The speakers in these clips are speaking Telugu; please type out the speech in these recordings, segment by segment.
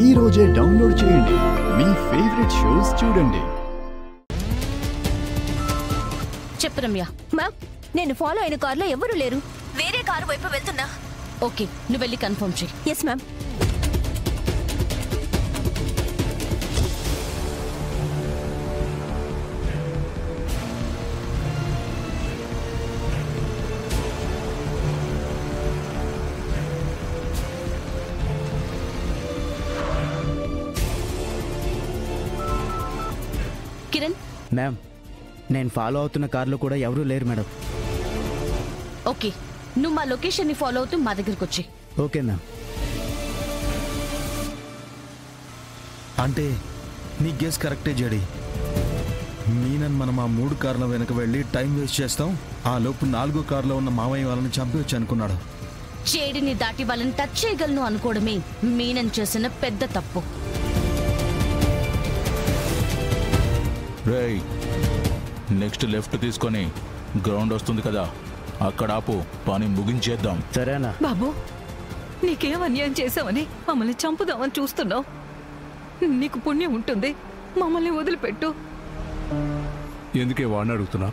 ఈ రోజే డౌన్లోడ్ చేయండి. మీ ఫేవరెట్ షోస్ చూడండి. చెప్పు రమ్య. మ్యామ్, నేను ఫాలో అయిన కార్లో ఎవరూ లేరు. వేరే కారు వైపు వెళ్తున్నా. ఓకే, నువ్వు వెళ్ళి కన్ఫర్మ్ చెయ్యి. Yes ma'am. కిరణ్. మ్యామ్, నేను ఫాలో అవుతున్న కార్లో కూడా ఎవరూ లేరు మేడం. ఓకే, నువ్వు మా లొకేషన్ని ఫాలో అవుతూ మా దగ్గరకు వచ్చి. Okay ma'am. అంటే నీ గెస్ కరెక్టే జడి. మీనన్ మనం ఆ 3 కార్ల వెనక వెళ్ళి టైం వేస్ట్ చేస్తాం, ఆ లోపు 4వ కార్లో ఉన్న మామయ్య వాళ్ళని చంపవచ్చు అనుకున్నాడు. చేడిని దాటి వాళ్ళని టచ్ చేయగలను అనుకోవడమే మీనన్ చేసిన పెద్ద తప్పు. రేయ్, నెక్స్ట్ లెఫ్ట్ తీసుకొని గ్రౌండ్ వస్తుంది కదా, అక్కడ ఆపు, పని ముగించేద్దాం. సరేనా బాబు, నీకేం అన్యాయం చేసావని మమ్మల్ని చంపుదామని చూస్తున్నావు. నీకు పుణ్యం ఉంటుంది, మమ్మల్ని వదిలిపెట్టు. ఎందుకే వాడిని అడుగుతున్నా?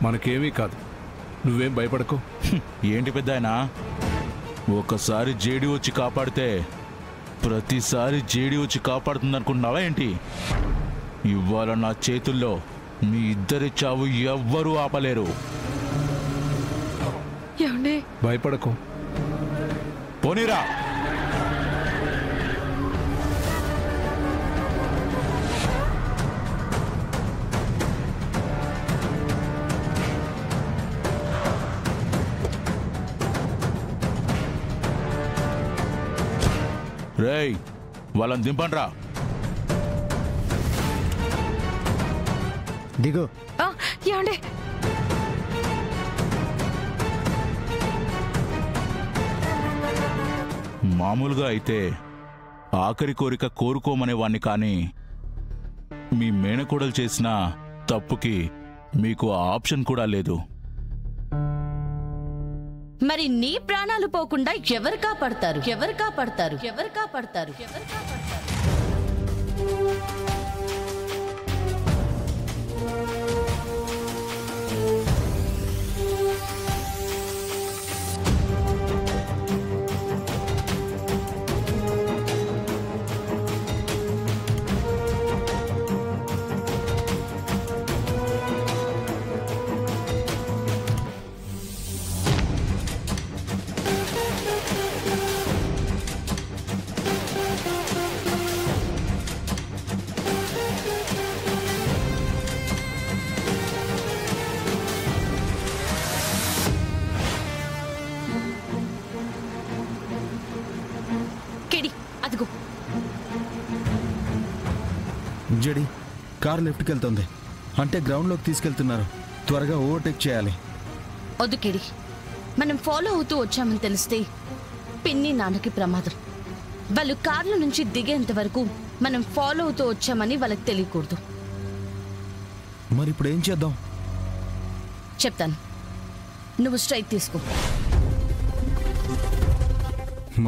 మనకేమీ కాదు, నువ్వేం భయపడకు. ఏంటి పెద్దాయనా, ఒకసారి జేడీ వచ్చి కాపాడితే ప్రతిసారి జేడీ వచ్చి కాపాడుతుంది అనుకుంటున్నావా ఏంటి? ఇవాళ నా చేతుల్లో మీ ఇద్దరి చావు ఎవ్వరూ ఆపలేరు. ఏమండి? భయపడకు. పోనీరా. రేయ్, వాళ్ళని దింపండ్రా. దిగు. ఏమండి? మామూలుగా అయితే ఆఖరి కోరిక కోరుకోమనేవాణ్ణి, కానీ మీ మేనకోడలు చేసిన తప్పుకి మీకు ఆ ఆప్షన్ కూడా లేదు. మరి నీ ప్రాణాలు పోకుండా ఎవరు కాపాడతారు? ఎవరు కాపాడతారు? ఎవరు కాపాడతారు? ఎవరు కాపాడతారు? జడి, కార్ లెఫ్ట్కి వెళ్తుంది, అంటే గ్రౌండ్లోకి తీసుకెళ్తున్నారు. త్వరగా ఓవర్టేక్ చేయాలి. వద్దు కిడి, మనం ఫాలో అవుతూ వచ్చామని తెలిస్తే పిన్ని నాన్నకి ప్రమాదం. వాళ్ళు కార్ల నుంచి దిగేంత వరకు మనం ఫాలో అవుతూ వచ్చామని వాళ్ళకి తెలియకూడదు. మరి ఇప్పుడు ఏం చేద్దాం? చెప్తాను, నువ్వు స్ట్రైట్ తీసుకో.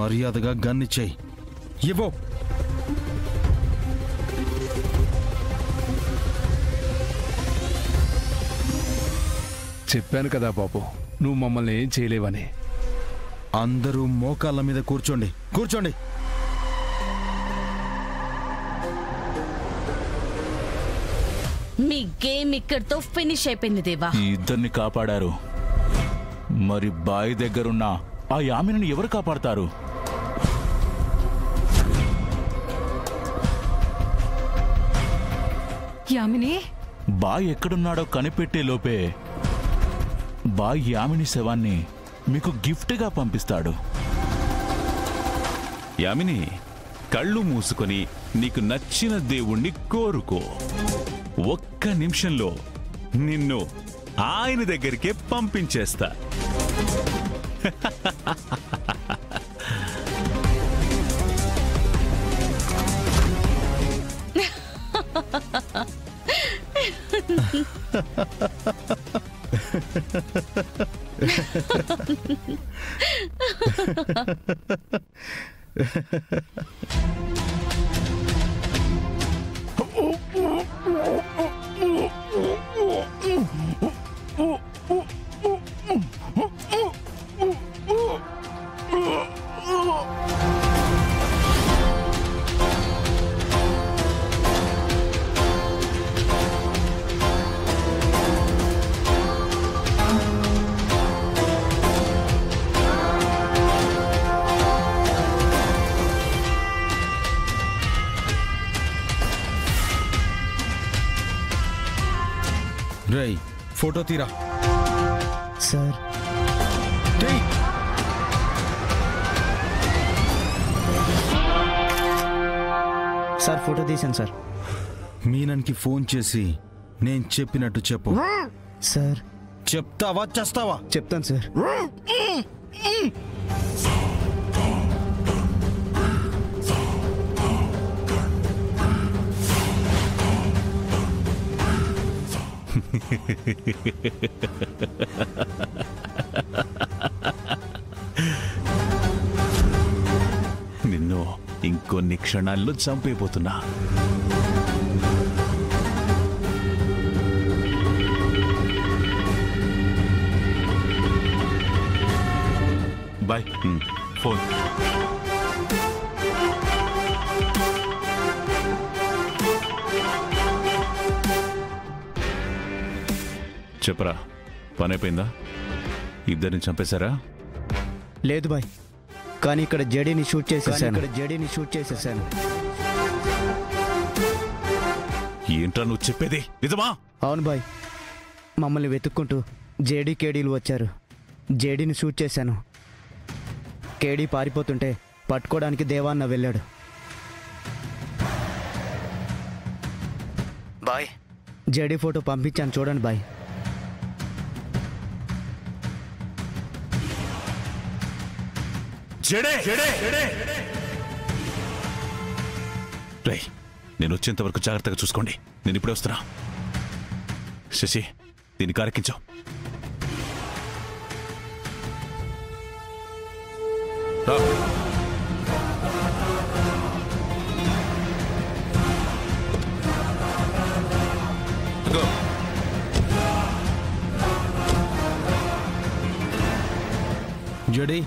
మర్యాదగా గన్ ఇచ్చేయి. ఇవ్వు. చెప్పాను కదా బాబు, నువ్వు మమ్మల్ని ఏం చేయలేవని. అందరూ మోకాళ్ళ మీద కూర్చోండి. కూర్చోండి. మీ గేమ్ ఇక్కడితో ఫినిష్ అయిపోయింది దేవా. ఈ ఇద్దరిని కాపాడారు, మరి బాయి దగ్గరున్న ఆ యామిని ఎవరు కాపాడతారు? యామిని? బాయ్ ఎక్కడున్నాడో కనిపెట్టే లోపే బాయ్ యామిని శవాన్ని మీకు గిఫ్ట్గా పంపిస్తాడు. యామిని, కళ్ళు మూసుకొని నీకు నచ్చిన దేవుణ్ణి కోరుకో. ఒక్క నిమిషంలో నిన్ను ఆయన దగ్గరికే పంపించేస్తా. రేయ్ ఫోటో తీరా. సార్ సార్ ఫోటో తీశాను సార్. మీనన్కి ఫోన్ చేసి నేను చెప్పినట్టు చెప్పు. సార్ చెప్తావా చేస్తావా? చెప్తాను సార్. నిన్ను ఇంకొన్ని క్షణాల్లో చంపైపోతున్నా. బాయ్. ఫోన్ చెప్పరా, పని అయిపోయిందా? ఇద్దరిని చంపేశారా? లేదు బాయ్, కానీ ఇక్కడ జేడీని షూట్ చేసేసాను. ఏంట్రా నువ్వు చెప్పేది, నిజమా? అవును బాయ్, మమ్మల్ని వెతుక్కుంటూ జేడీ కేడీలు వచ్చారు. జేడీని షూట్ చేశాను. కేడీ పారిపోతుంటే పట్టుకోవడానికి దేవాన్న వెళ్ళాడు. బాయ్ జేడీ ఫోటో పంపించాను చూడండి బాయ్. రేయ్, నేను వచ్చేంత వరకు జాగ్రత్తగా చూసుకోండి. నేను ఇప్పుడే వస్తున్నా. శశి, దీన్ని కారెక్కించావు. జడీ